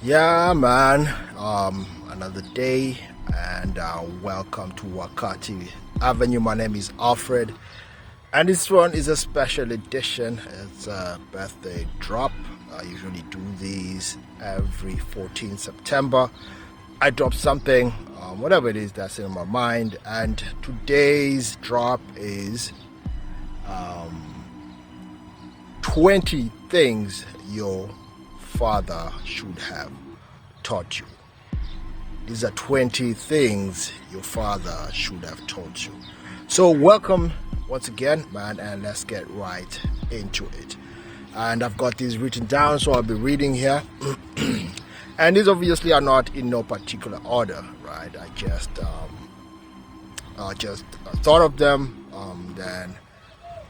Yeah, man. Another day, and welcome to Wakati Avenue. My name is Alfred, and this one is a special edition. It's a birthday drop. I usually do these every 14th September. I drop something, whatever it is that's in my mind, and today's drop is 20 things your father should have taught you. These are 20 things your father should have taught you. So welcome once again, man, and let's get right into it. And I've got these written down, so I'll be reading here. And these obviously are not in no particular order, right? I just thought of them, then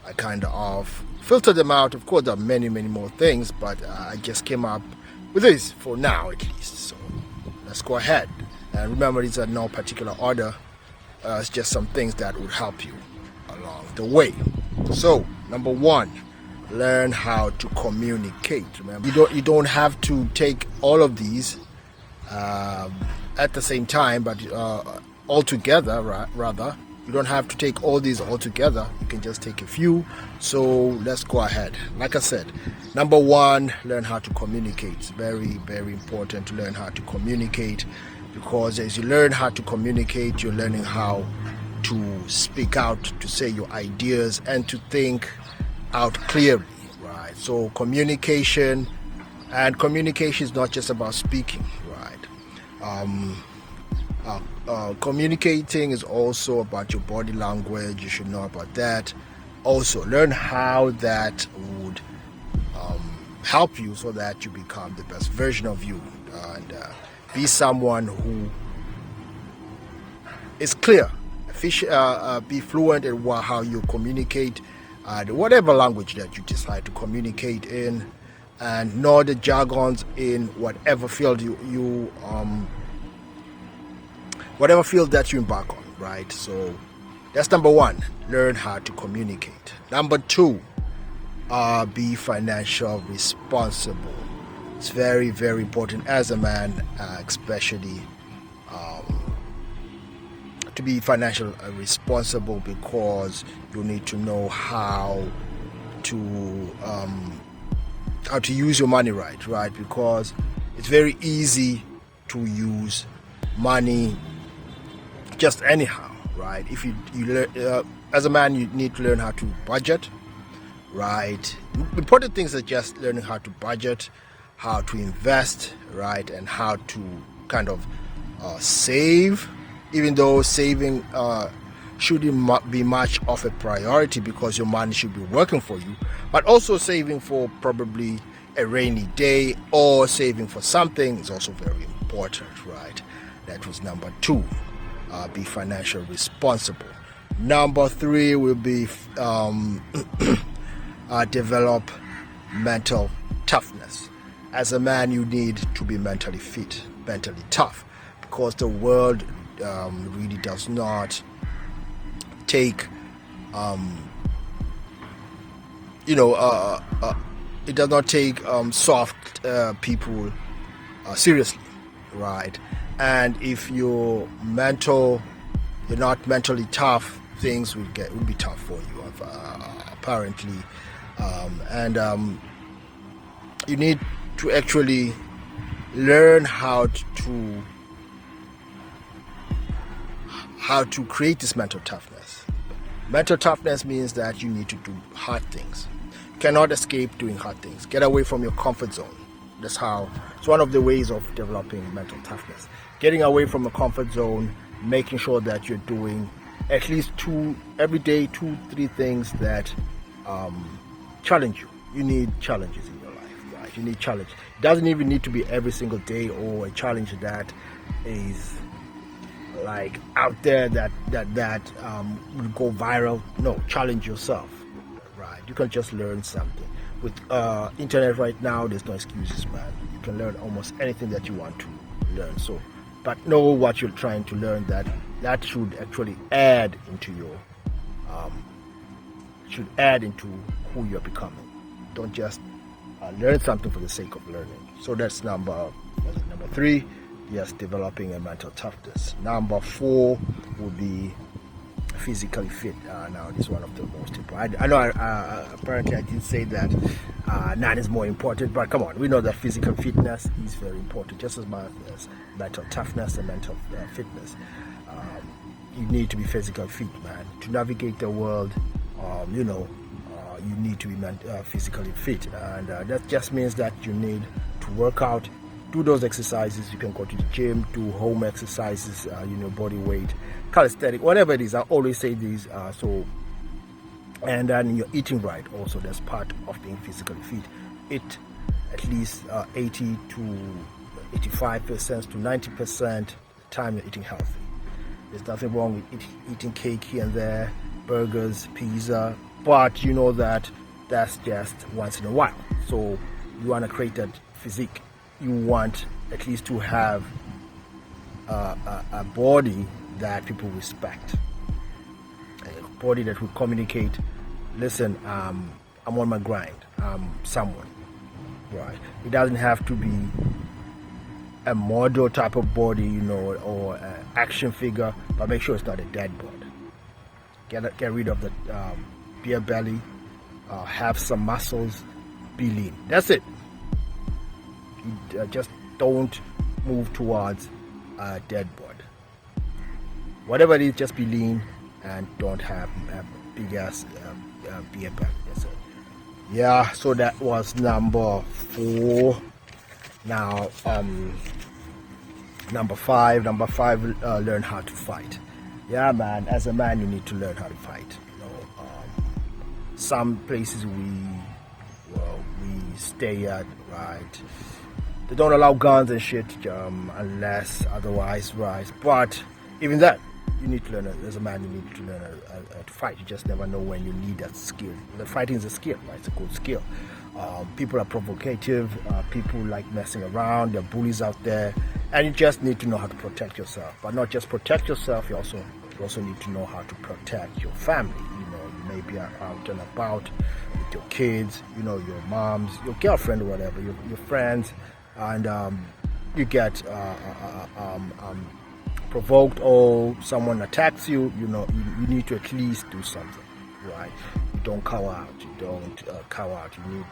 I kind of filtered them out. Of course, there are many more things, but I just came up with this for now, at least. So let's go ahead. And remember, these are no particular order. It's just some things that would help you along the way. So, number one, learn how to communicate. Remember, you don't have to take all of these at the same time, but all together, rather. You don't have to take all these all together. You can just take a few. So let's go ahead. Like I said, number one, learn how to communicate. It's very important to learn how to communicate, because as you learn how to communicate, you're learning how to speak out, to say your ideas, and to think out clearly, right? So communication is not just about speaking, right? Communicating is also about your body language. You should know about that. Also, learn how that would help you so that you become the best version of you, and be someone who is clear, be fluent in how you communicate, whatever language that you decide to communicate in, and know the jargons in whatever field whatever field that you embark on, right? So that's number one, learn how to communicate. Number two, be financial responsible. It's very important as a man, especially to be financially responsible, because you need to know how to use your money right? Because it's very easy to use money just anyhow, right? If you learn, as a man, you need to learn how to budget, right? Important things are just learning how to budget, how to invest, right, and how to kind of save, even though saving shouldn't be much of a priority because your money should be working for you, but also saving for probably a rainy day or saving for something is also very important, right? That was number two. Be financially responsible. Number three will be develop mental toughness. As a man, you need to be mentally fit, mentally tough, because the world really does not take it does not take soft people seriously, right? And if you're not mentally tough, things will be tough for you, apparently. You need to actually learn how to create this mental toughness. Mental toughness means that you need to do hard things. You cannot escape doing hard things. Get away from your comfort zone. It's one of the ways of developing mental toughness. Getting away from a comfort zone, making sure that you're doing at least every day, 2-3 things that challenge you. You need challenges in your life, right? You need challenge. It doesn't even need to be every single day or a challenge that is like out there that will go viral. No, challenge yourself, right? You can just learn something. With internet right now, there's no excuses, man. You can learn almost anything that you want to learn. So, but know what you're trying to learn, that should actually add into who you're becoming. Don't just learn something for the sake of learning. So that's number 3. Yes, developing a mental toughness. Number 4 would be physically fit. Now, this is one of the most important. I know apparently I did say that none is more important, but come on, we know that physical fitness is very important, just as much as mental toughness and mental fitness. You need to be physically fit, man, to navigate the world. You need to be physically fit, and that just means that you need to work out, do those exercises. You can go to the gym, do home exercises, body weight, calisthenic, whatever it is. I always say these. And then you're eating right. Also, that's part of being physically fit. Eat at least 80 to 85% to 90% of the time you're eating healthy. There's nothing wrong with eating cake here and there, burgers, pizza, but you know that that's just once in a while. So you want to create that physique. You want at least to have a body that people respect, a body that will communicate, listen, I'm on my grind, I'm someone, right? It doesn't have to be a model type of body, or an action figure, but make sure it's not a dead bod. Get rid of the beer belly, have some muscles, be lean. That's it. You just don't move towards a dead bod. Whatever it is, just be lean and don't have a big ass beer belly. That's it. Yeah, so that was number 4. Now, number 5, learn how to fight. Yeah, man, as a man, you need to learn how to fight. Some places we stay at, right, they don't allow guns and shit unless otherwise, right? But even that, you need to learn. As a man, you need to learn to fight. You just never know when you need that skill. The fighting is a skill, right? It's a good skill. People are provocative. People like messing around. There are bullies out there, and you just need to know how to protect yourself. But not just protect yourself. You also need to know how to protect your family. You may be out and about with your kids. Your moms, your girlfriend, or whatever, your friends, and you get provoked or someone attacks you. You need to at least do something, right? You don't cower out. You don't cower out. You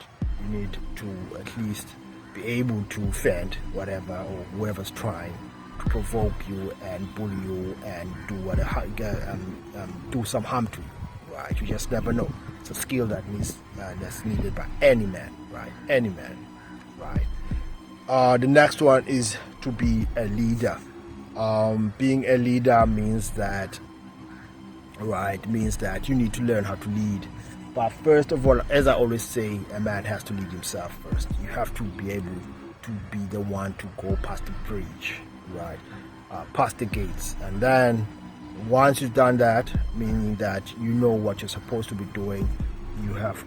need to at least be able to fend whatever or whoever's trying to provoke you and bully you and do whatever, do some harm to you, right? You just never know. It's a skill that's needed by any man, right? Any man, right? The next one is to be a leader. Being a leader means that you need to learn how to lead. But first of all, as I always say, a man has to lead himself first. You have to be able to be the one to go past the bridge, right? Past the gates. And then once you've done that, meaning that you know what you're supposed to be doing, you have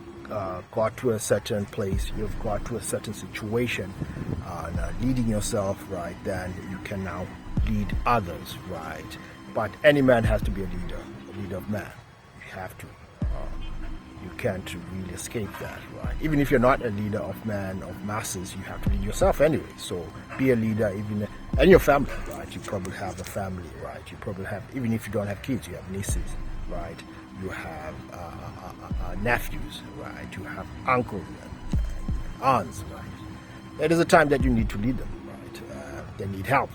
got to a certain place, you've got to a certain situation, leading yourself, right, then you can now lead others, right? But any man has to be a leader of man. You have to. You can't really escape that, right? Even if you're not a leader of masses, you have to lead yourself anyway. So be a leader, and your family, right? You probably have a family, right? You probably have, even if you don't have kids, you have nieces, right? You have nephews, right? You have uncles and aunts, right? There is a time that you need to lead them, right? They need help.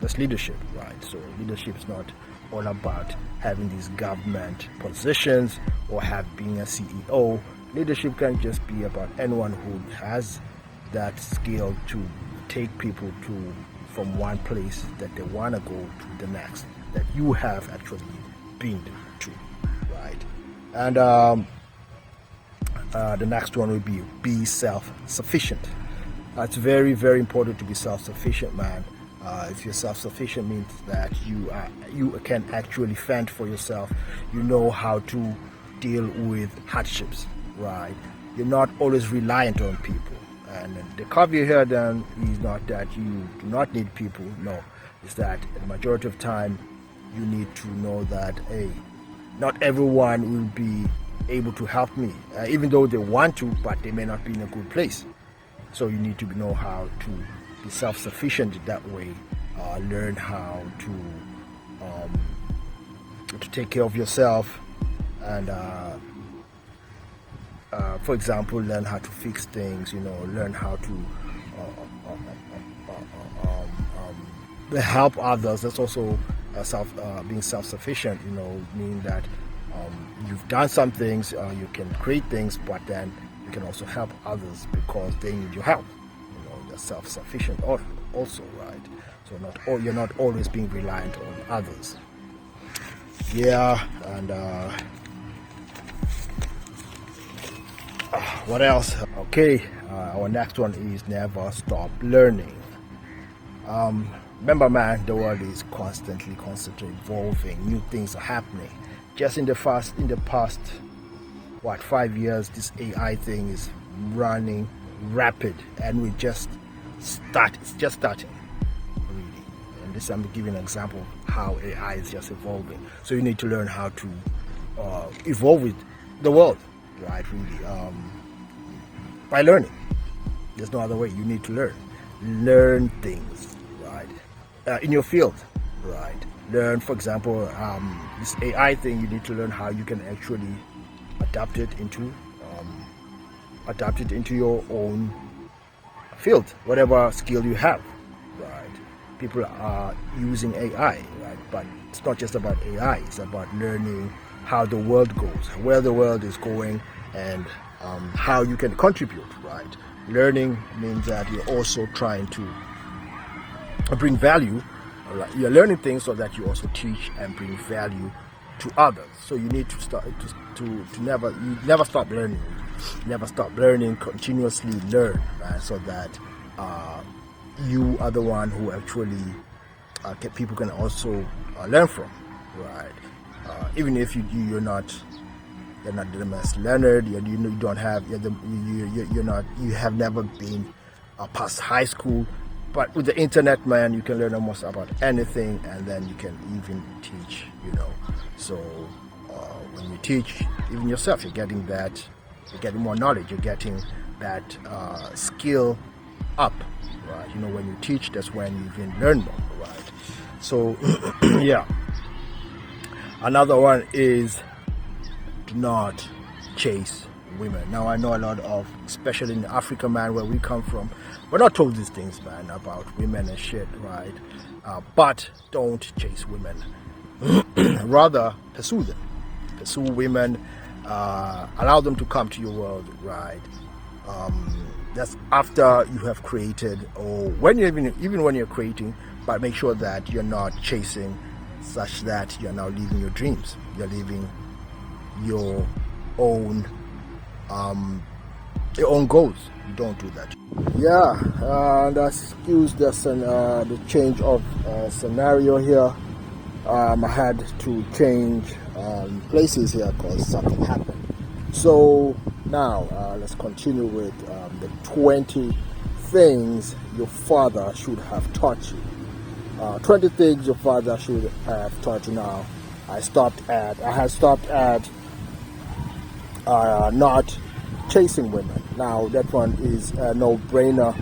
That's leadership, right? So leadership is not all about having these government positions or being a CEO. Leadership can just be about anyone who has that skill to take people from one place that they want to go to the next, that you have actually been to, right? And the next one would be self-sufficient. It's very, very important to be self-sufficient, man. If you're self-sufficient, means that you can actually fend for yourself. You know how to deal with hardships, right? You're not always reliant on people. And the caveat here then is not that you do not need people. No, it's that the majority of time you need to know that, hey, not everyone will be able to help me, even though they want to, but they may not be in a good place. So you need to know how to be self-sufficient that way. Learn how to take care of yourself, and for example, learn how to fix things. Learn how to help others. That's also being self-sufficient. Meaning that you've done some things, you can create things, but then you can also help others because they need your help. You're self-sufficient also, right? So you're not always being reliant on others. Yeah, and what else? Okay, our next one is never stop learning. Remember, man, the world is constantly evolving. New things are happening. Just in the past, 5 years, this AI thing is running rapid, and it's just starting, really. And this, I'm giving an example of how AI is just evolving. So you need to learn how to evolve with the world, right? Really, by learning. There's no other way. You need to learn things, right? In your field, right? Learn, for example, this AI thing. You need to learn how you can actually adapt it into your own field, whatever skill you have, right? People are using AI, right? But it's not just about AI. It's about learning how the world goes, where the world is going, and how you can contribute, right? Learning means that you're also trying to bring value. Right? You're learning things so that you also teach and bring value to others. So you need to never stop learning. Never stop learning. Continuously learn, right? So that you are the one who actually people can also learn from, right? Even if you're not the most learned, you don't have you have never been past high school. But with the internet, man, you can learn almost about anything, and then you can even teach, So when you teach, even yourself, you're getting more knowledge, you're getting that skill up, right? When you teach, that's when you can learn more, right? So, yeah. Another one is do not chase women. Now, I know a lot of, especially in Africa, man, where we come from, we're not told these things, man, about women and shit, right? But don't chase women. Rather, pursue them. Pursue women. Allow them to come to your world, right? That's after you have created, or when you even when you're creating, but make sure that you're not chasing such that you're now living your dreams. You're living your own goals. You don't do that. Yeah, excuse the change of scenario here. I had to change places here because something happened. So now let's continue with the 20 things your father should have taught you. 20 things your father should have taught you. Now, I had stopped at not chasing women. Now, that one is a no-brainer.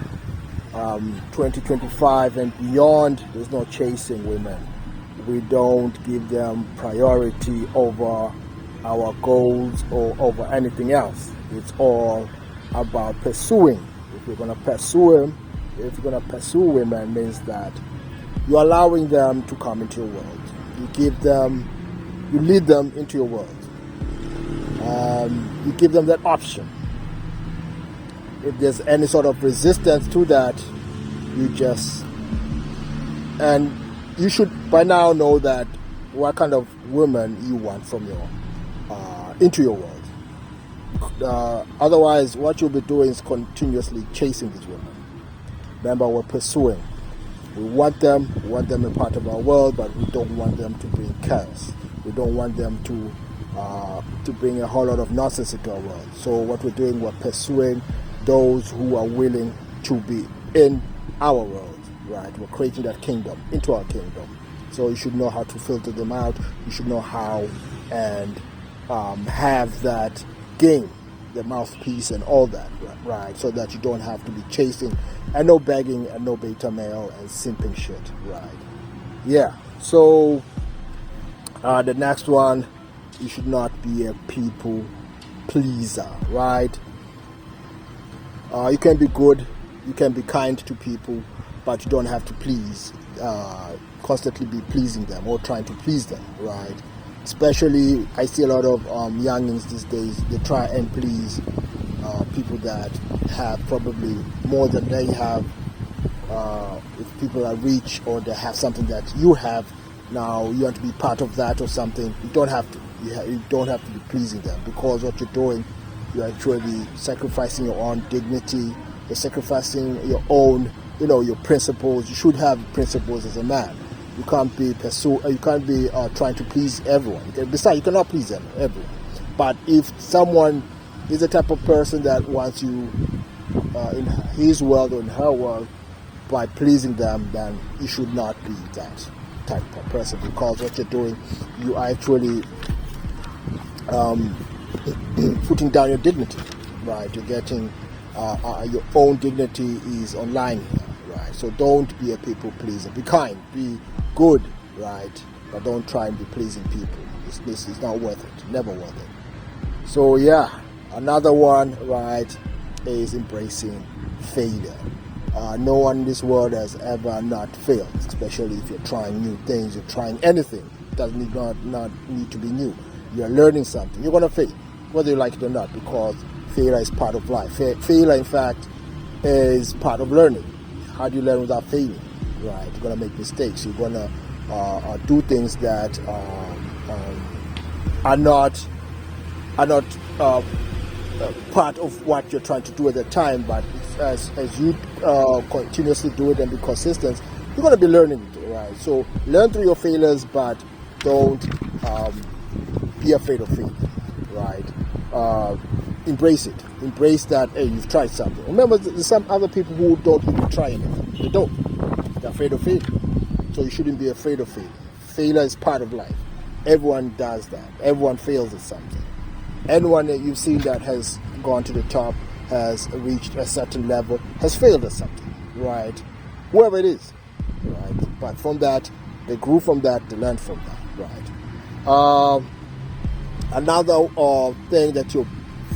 2025 and beyond, there's no chasing women. We don't give them priority over our goals or over anything else. It's all about pursuing. If you're going to pursue women, means that you're allowing them to come into your world. You lead them into your world. You give them that option. If there's any sort of resistance to that, you should by now know that what kind of woman you want from into your world. Otherwise, what you'll be doing is continuously chasing these women. Remember, we're pursuing. We want them a part of our world, but we don't want them to bring chaos. We don't want them to bring a whole lot of nonsense into our world. So what we're doing, we're pursuing those who are willing to be in our world, right? We're creating that kingdom, into our kingdom. So you should know how to filter them out. You should know how and have that game, the mouthpiece and all that, right? So that you don't have to be chasing, and no begging and no beta mail and simping shit, right? Yeah. So the next one, you should not be a people pleaser, right? You can be good, you can be kind to people, but you don't have to please, constantly be pleasing them or trying to please them, right? Especially, I see a lot of youngins these days, they try and please people that have probably more than they have. If people are rich or they have something that you have, now you want to be part of that or something, you don't have to. You don't have to be pleasing them, because what you're doing, you're actually sacrificing your own dignity, you're sacrificing your own, your principles. You should have principles as a man. You can't be trying to please everyone. Besides, you cannot please everyone. But if someone is the type of person that wants you in his world or in her world, by pleasing them, then you should not be that type of person, because what you're doing, you are actually putting down your dignity, right? You're getting your own dignity is online here, right? So don't be a people pleaser. Be kind, be good, right? But don't try and be pleasing people. This is not worth it. Never worth it. So yeah, another one, right, is embracing failure. No one in this world has ever not failed, especially if you're trying new things, you're trying anything. It doesn't not need to be new. You're learning something. You're going to fail, whether you like it or not, because failure is part of life. Failure, in fact, is part of learning. How do you learn without failing? Right? You're going to make mistakes. You're going to do things that are not part of what you're trying to do at the time, but as you continuously do it and be consistent, you're going to be learning it, right? So learn through your failures, but don't be afraid of failure, right? Embrace it. Embrace that, hey, you've tried something. Remember, there's some other people who don't even try anything. They don't. They're afraid of failure. So you shouldn't be afraid of failure. Failure is part of life. Everyone does that. Everyone fails at something. Anyone that you've seen that has gone to the top, has reached a certain level, has failed at something, right? Whoever it is, right? But from that, they grew from that, they learned from that, right? Another thing that your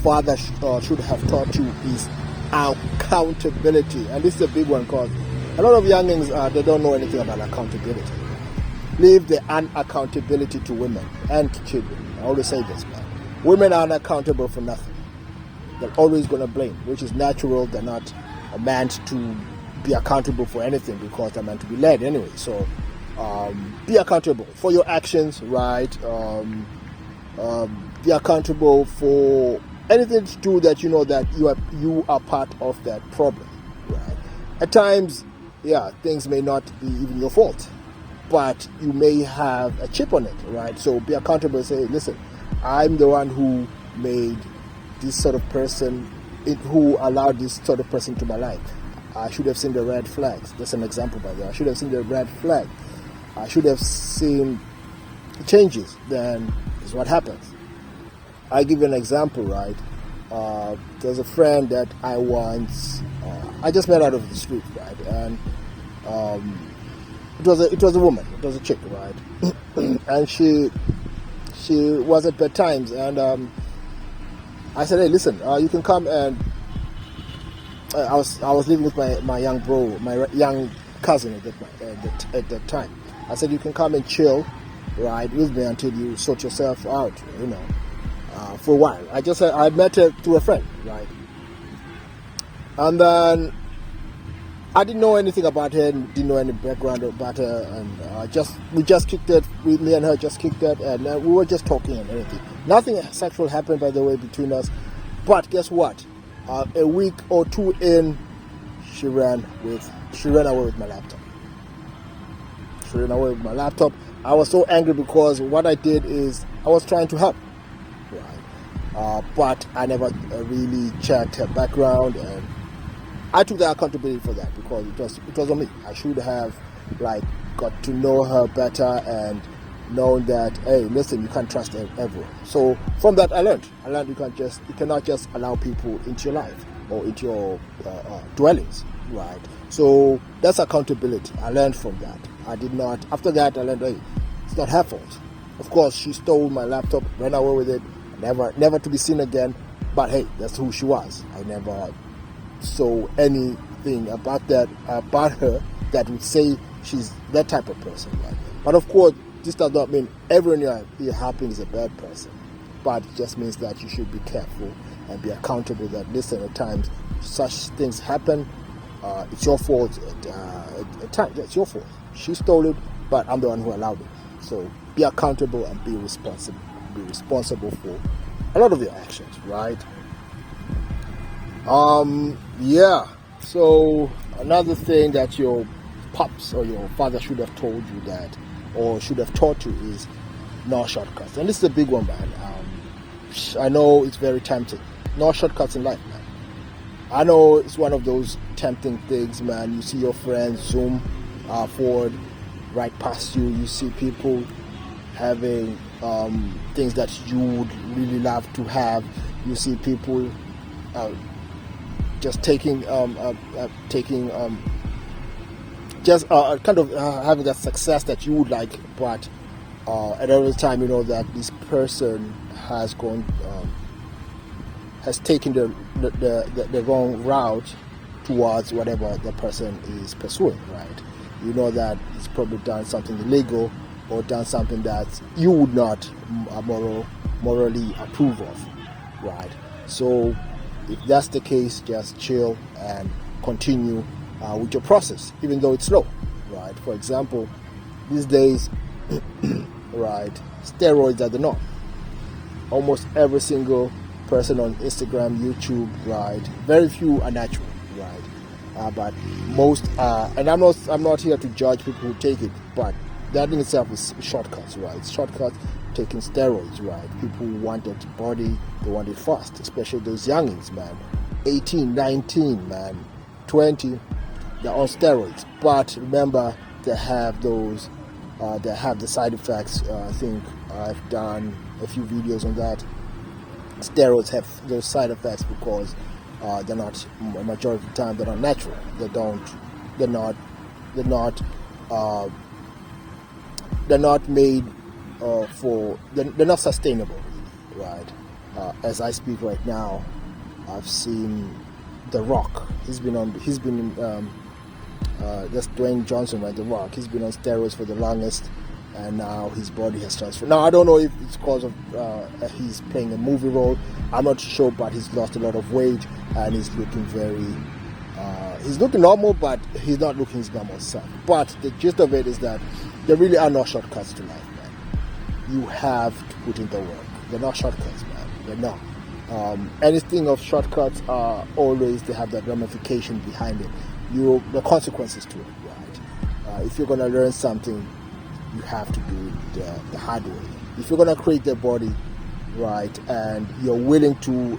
father should have taught you is accountability. And this is a big one, because a lot of youngins, they don't know anything about accountability. Leave the unaccountability to women and to children. I always say this, man. Women are unaccountable for nothing. They're always going to blame, which is natural. They're not meant to be accountable for anything, because they're meant to be led anyway. So be accountable for your actions, right? Be accountable for anything to do that you know that you are part of that problem, right? At times, yeah, things may not be even your fault, but you may have a chip on it, right? So be accountable and say, listen, I'm the one who made this sort of person, who allowed this sort of person to my life. I should have seen the red flags. That's an example, by the way. I should have seen the red flag. I should have seen the changes. Then this is what happens. I give you an example, right? There's a friend that I once, I just met out of the street, right? And it was a woman, it was a chick, right? And she was at bed times, and I said, hey, listen, you can come and I was living with my young bro, my young cousin at that time. I said, you can come and chill, right, with me until you sort yourself out, for a while. I met her through a friend, right? And then I didn't know anything about her, and didn't know any background about her, and we just kicked it. Me and her just kicked it, and we were just talking and everything. Nothing sexual happened, by the way, between us. But guess what? A week or two in, she ran away with my laptop. She ran away with my laptop. I was so angry, because what I did is I was trying to help, right? But I never really checked her background, and I took the accountability for that, because it was on me. I should have got to know her better and knowing that, hey, listen, you can't trust everyone. So from that, I learned you cannot just allow people into your life or into your dwellings, right? So that's accountability. I learned from that. I did not. After that, I learned, hey, it's not her fault. Of course, she stole my laptop, ran away with it, never to be seen again. But hey, that's who she was. I never saw anything about her that would say she's that type of person, right? But of course, this does not mean everyone you're helping is a bad person. But it just means that you should be careful and be accountable. That listen, at times such things happen. It's your fault. At times, it's your fault. She stole it, but I'm the one who allowed it. So be accountable and be responsible. Be responsible for a lot of your actions, right? Yeah. So another thing that your pops or your father should have told you that, or should have taught you, is no shortcuts. And this is a big one, man. I know it's very tempting. No shortcuts in life, man. I know it's one of those tempting things, man. You see your friends zoom forward right past you. You see people having things that you would really love to have. You see people just taking just kind of having that success that you would like, but at every time you know that this person has gone has taken the wrong route towards whatever the person is pursuing, right? You know that he's probably done something illegal or done something that you would not morally approve of, right? So if that's the case, just chill and continue with your process, even though it's slow, right? For example, these days, right, steroids are the norm. Almost every single person on Instagram, YouTube, right, very few are natural, right? But most are, and I'm not here to judge people who take it, but that in itself is shortcuts, right? Shortcuts, taking steroids, right? People want that body, they want it fast, especially those youngins, man. 18, 19, man, 20, they're on steroids. But remember, they have those, they have the side effects. I think I've done a few videos on that. Steroids have those side effects because they're not, a majority of the time, they're not natural. They're not made they're not sustainable, right? As I speak right now, I've seen The Rock. He's been that's Dwayne Johnson, right? The Rock. He's been on steroids for the longest, and now his body has transformed. Now I don't know if it's because of he's playing a movie role. I'm not sure, but he's lost a lot of weight and he's looking he's looking normal, but he's not looking his normal self. But the gist of it is that there really are no shortcuts to life, man. You have to put in the work. They're not shortcuts, man. They're not. Anything of shortcuts are always, they have that ramification behind it. The consequences to it, right? If you're gonna learn something, you have to do it the hard way. If you're gonna create the body, right, and you're willing to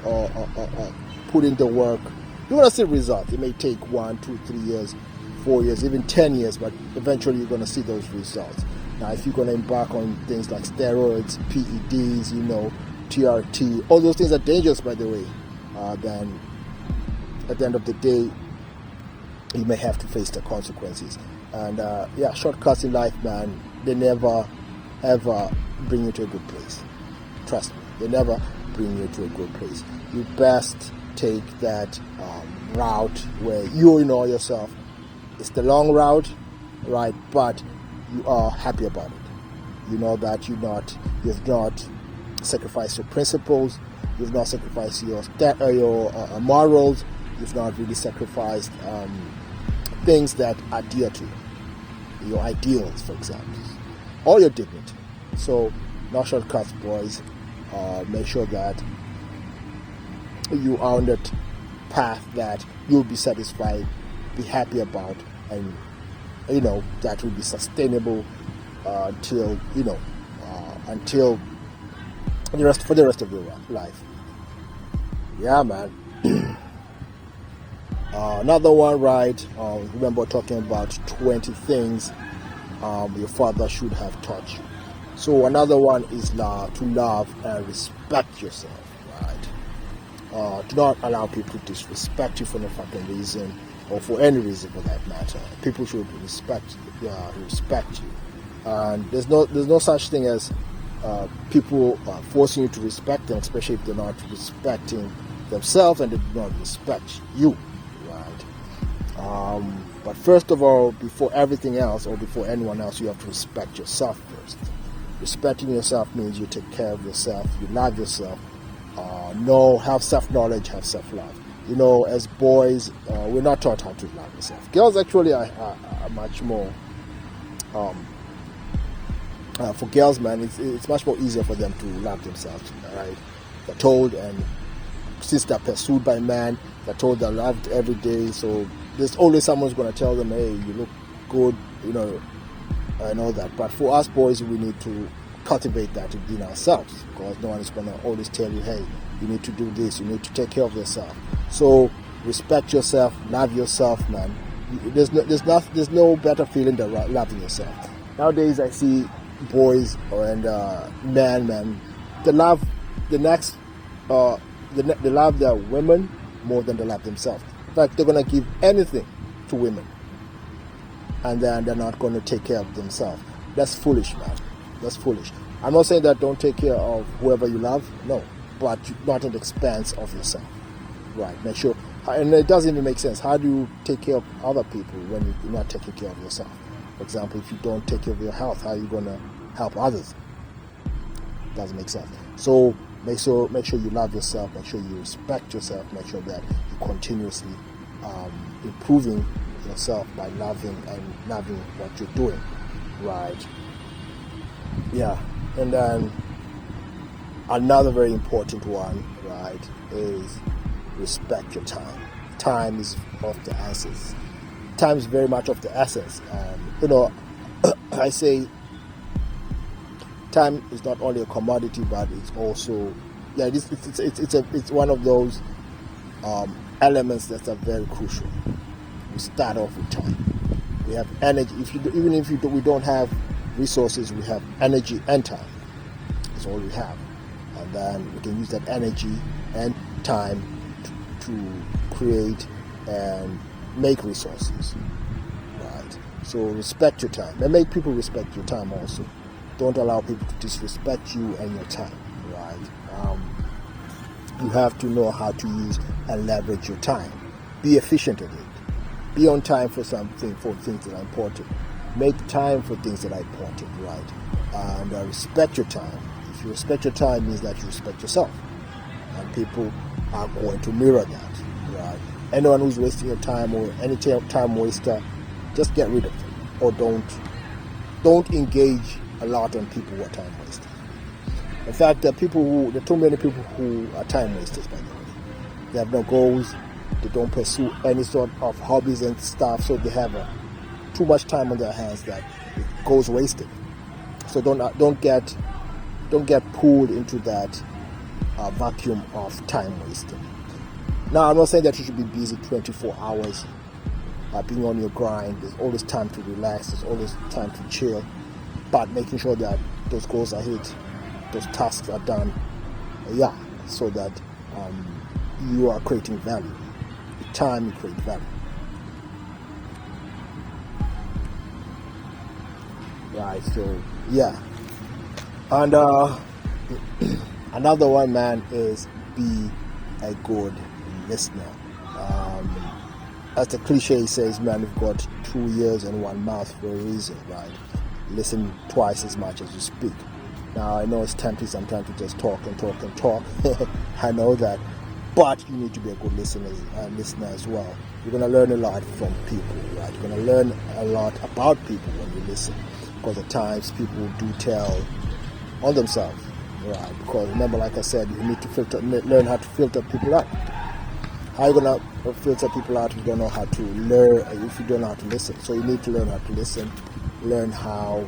put in the work, you're gonna see results. It may take 1, 2, 3 years, 4 years, even 10 years, but eventually you're gonna see those results. Now, if you're gonna embark on things like steroids, PEDs, TRT, all those things are dangerous, by the way. Then at the end of the day, you may have to face the consequences. And shortcuts in life, man, they never ever bring you to a good place. Trust me, they never bring you to a good place. You best take that route where you know yourself it's the long route, right? But you are happy about it. You know that you've not sacrificed your principles, you've not sacrificed your morals, you've not really sacrificed things that are dear to you, your ideals, for example, or your dignity. So, no shortcuts, boys. Make sure that you are on that path that you'll be satisfied, be happy about, and that will be sustainable until for the rest of your life. Yeah, man. Another one, right? Remember talking about 20 things your father should have taught you. So another one is to love and respect yourself, right? Do not allow people to disrespect you for no fucking reason, or for any reason for that matter. People should respect you. And there's no such thing as people forcing you to respect them, especially if they're not respecting themselves and they do not respect you, right? But first of all, before everything else or before anyone else, you have to respect yourself first. Respecting yourself means you take care of yourself, you love yourself, have self-knowledge, have self-love. You know, as boys, we're not taught how to love yourself. Girls actually are much more, for girls, man, it's much more easier for them to love themselves, right? They're told, and since they're pursued by men, they're told they're loved every day, so there's always someone's going to tell them, hey, you look good, you know, and all that. But for us boys, we need to cultivate that within ourselves, because no one is going to always tell you, hey, you need to do this, you need to take care of yourself. So respect yourself, love yourself, man. There's no better feeling than loving yourself. Nowadays, I see boys and men, they love they love their women more than they love themselves. In fact, they're gonna give anything to women, and then they're not going to take care of themselves. That's foolish, man. That's foolish. I'm not saying that don't take care of whoever you love, no, but not at the expense of yourself, right? Make sure, and it doesn't even make sense. How do you take care of other people when you're not taking care of yourself? For example, if you don't take care of your health, how are you going to help others? Doesn't make sense. So make sure you love yourself, make sure you respect yourself, make sure that you continuously improving yourself by loving what you're doing, right? Yeah. And then another very important one, right, is respect your time. Time is of the essence. Time is very much of the essence. I say time is not only a commodity, but it's also, it's one of those elements that are very crucial. We start off with time. We have energy. We don't have resources, we have energy and time. That's all we have, and then we can use that energy and time to create and make resources. Right. So respect your time, and make people respect your time also. Don't allow people to disrespect you and your time. Right. You have to know how to use and leverage your time. Be efficient at it. Be on time for things that are important. Make time for things that are important, right? And respect your time. If you respect your time, it means that you respect yourself. And people are going to mirror that, right? Anyone who's wasting your time or any time waster, just get rid of them. Or don't engage a lot on people who are time wasters. In fact, there are too many people who are time wasters, by the way. They have no goals. They don't pursue any sort of hobbies and stuff, so they have too much time on their hands that it goes wasted. So don't get pulled into that vacuum of time wasting. Now, I'm not saying that you should be busy 24 hours, being on your grind. There's always time to relax. There's always time to chill, but making sure that those goals are hit, those tasks are done. So that you are creating value. With time, you create value. Right, so and another one, man, is be a good listener. As the cliche says, man, you've got 2 ears and 1 mouth for a reason, right? Listen twice as much as you speak. Now, I know it's tempting sometimes to just talk and talk and talk. I know that, but you need to be a good listener as well. You're going to learn a lot from people, right? You're going to learn a lot about people when you listen. Because at times people do tell on themselves, right? Because remember, like I said, you need to learn how to filter people out. How are you gonna filter people out if you don't know how to if you don't know how to listen? So you need to learn how to listen, learn how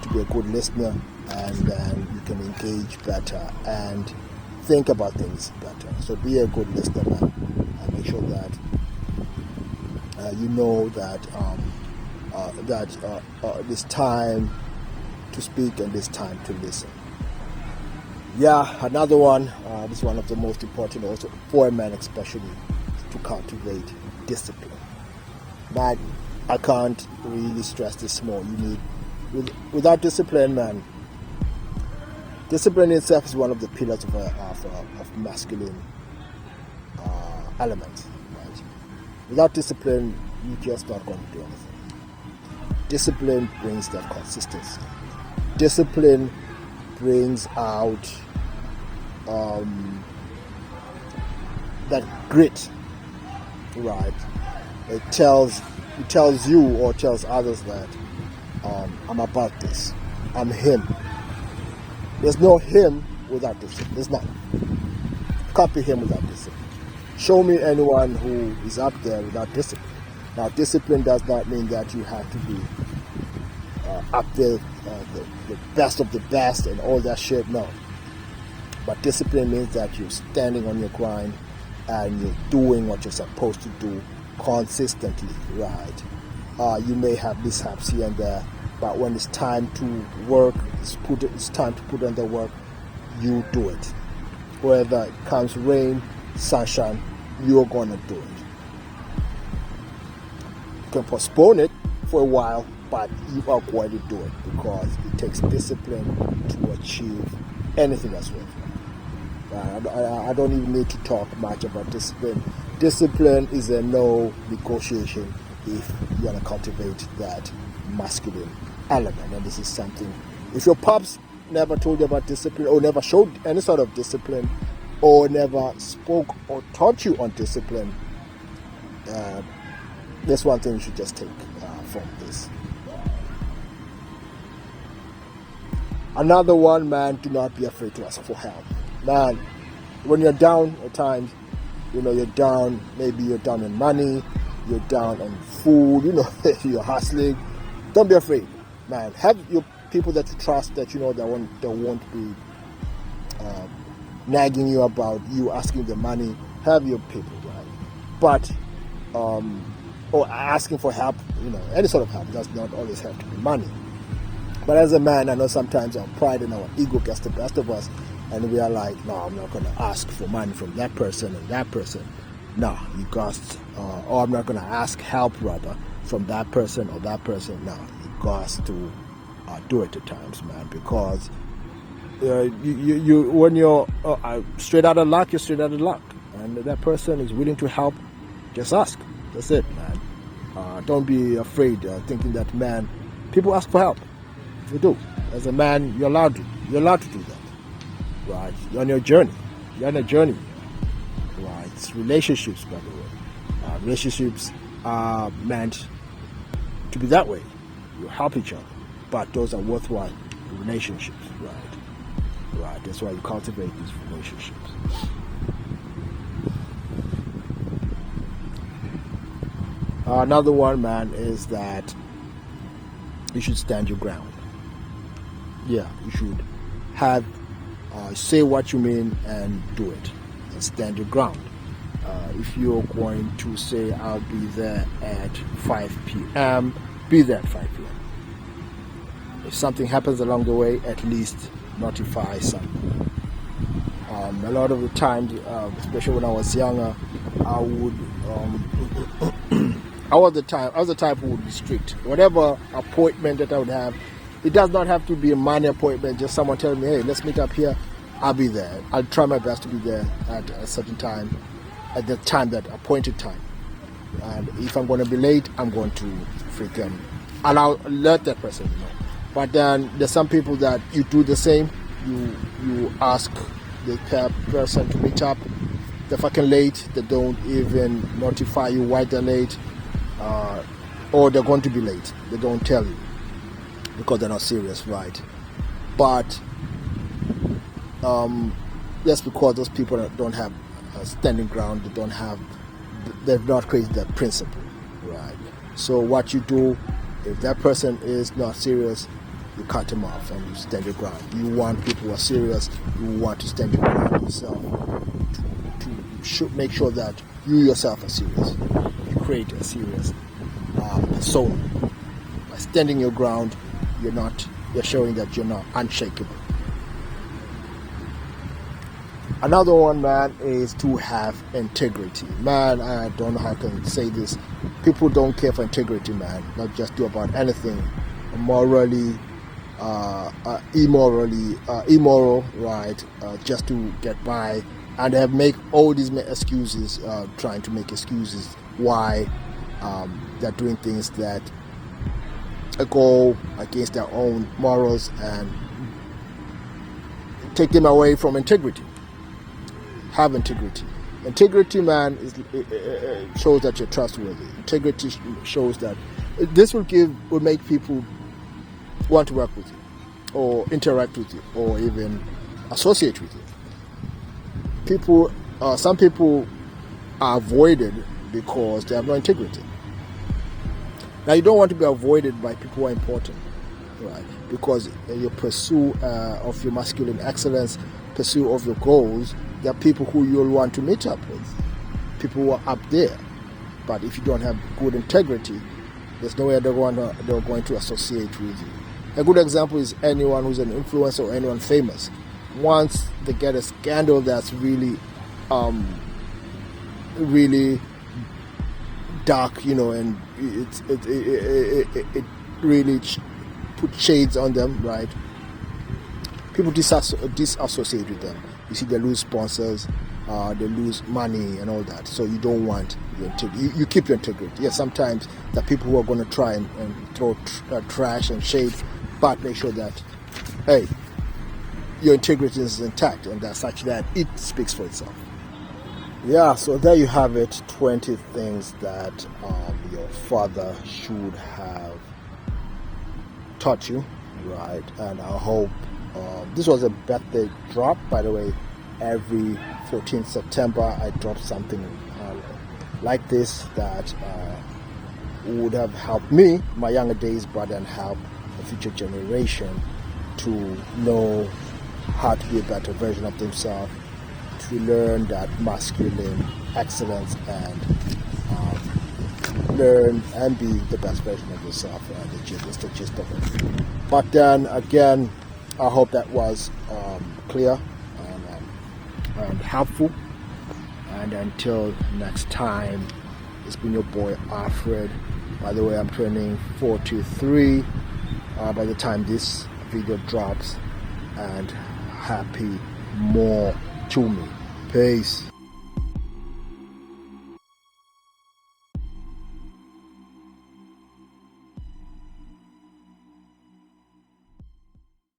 to be a good listener, and then you can engage better and think about things better. So be a good listener, man, and make sure that you know that this time to speak and there's time to listen. Yeah, another one, this is one of the most important also for a man especially, to cultivate discipline. But I can't really stress this more. You need, without discipline, man, discipline itself is one of the pillars of masculine elements. Right? Without discipline, you're just not going to do anything. Discipline brings that consistency. Discipline brings out that grit, right? It tells you or tells others that I'm about this. I'm him. There's no him without discipline. There's none. Copy him without discipline. Show me anyone who is up there without discipline. Now, discipline does not mean that you have to be up there, the best of the best and all that shit. No. But discipline means that you're standing on your grind and you're doing what you're supposed to do consistently, right? You may have mishaps here and there, but when it's time to work, it's time to put in the work, you do it. Whether it comes rain, sunshine, you're gonna do it. You can postpone it for a while, but you are going to do it because it takes discipline to achieve anything that's worth it. I don't even need to talk much about discipline. Discipline is a no negotiation if you want to cultivate that masculine element. And this is something, if your pops never told you about discipline or never showed any sort of discipline or never spoke or taught you on discipline, there's one thing you should just take from this. Another one, man, do not be afraid to ask for help. Man, when you're down at times, you're down, maybe you're down in money, you're down on food, you're hustling. Don't be afraid, man. Have your people that you trust, that that won't be nagging you about you asking the money. Have your people, right? But, or asking for help, any sort of help. It does not always have to be money. But as a man, I know sometimes our pride and our ego gets the best of us, and we are like, no, I'm not going to ask for money from that person and that person. No, you got, or I'm not going to ask help, rather, from that person or that person. No, you got to do it at times, man, because you when you're straight out of luck, you're straight out of luck. And that person is willing to help, just ask. That's it, man. Don't be afraid thinking that, man, people ask for help. You do. As a man, you're allowed to. You're allowed to do that. Right? You're on your journey. You're on a journey. Right? It's relationships, by the way. Relationships are meant to be that way. You help each other. But those are worthwhile relationships. Right? Right. That's why you cultivate these relationships. Another one, man, is that you should stand your ground. Yeah, you should have say what you mean and do it, and stand your ground. If you're going to say I'll be there at 5 p.m., be there at 5 p.m. If something happens along the way, at least notify someone. A lot of the times, especially when I was younger, I would I was the type who would be strict. Whatever appointment that I would have, it does not have to be a money appointment. Just someone telling me, hey, let's meet up here. I'll be there. I'll try my best to be there at a certain time, at the time, that appointed time. And if I'm going to be late, I'm going to freaking let that person know. But then there's some people that you do the same. You ask the person to meet up. They're fucking late. They don't even notify you why they're late. Or they're going to be late. They don't tell you because they're not serious, right? But that's because those people don't have a standing ground. They've not created that principle, right? So what you do, if that person is not serious, you cut them off and you stand your ground. You want people who are serious. You want to stand your ground yourself to make sure that you yourself are serious. You create a serious persona. By standing your ground, you're not you're showing that you're not unshakable. Another one, man, is to have integrity. Man, I don't know how I can say this. People don't care for integrity, man. Not just do about anything morally, immoral, right? Just to get by, and they make all these excuses, trying to make excuses why they're doing things that go against their own morals and take them away from integrity. Have integrity. Integrity, man, shows that you're trustworthy. Integrity shows that this will make people want to work with you, or interact with you, or even associate with you. Some people are avoided because they have no integrity. Now, you don't want to be avoided by people who are important, right? Because your pursuit of your masculine excellence, pursuit of your goals, there are people who you'll want to meet up with, people who are up there. But if you don't have good integrity, there's no way they're going to associate with you. A good example is anyone who's an influencer or anyone famous. Once they get a scandal that's really dark, and it really put shades on them, right? People disassociate with them. You see, they lose sponsors, they lose money and all that. So you don't want your integrity. You keep your integrity. Yes, sometimes there are people who are going to try and throw trash and shade, but make sure that, hey, your integrity is intact, and that's such that it speaks for itself. Yeah, so there you have it, 20 things that your father should have taught you, right? And I hope this was a birthday drop, by the way. Every 14th September, I drop something like this that would have helped me, my younger days, but then help the future generation to know how to be a better version of themselves, to learn that masculine excellence, and learn and be the best version of yourself. That's the gist of it. But then again, I hope that was clear and helpful. And until next time, it's been your boy Alfred. By the way, I'm turning 43 by the time this video drops, and happy more to me. Peace.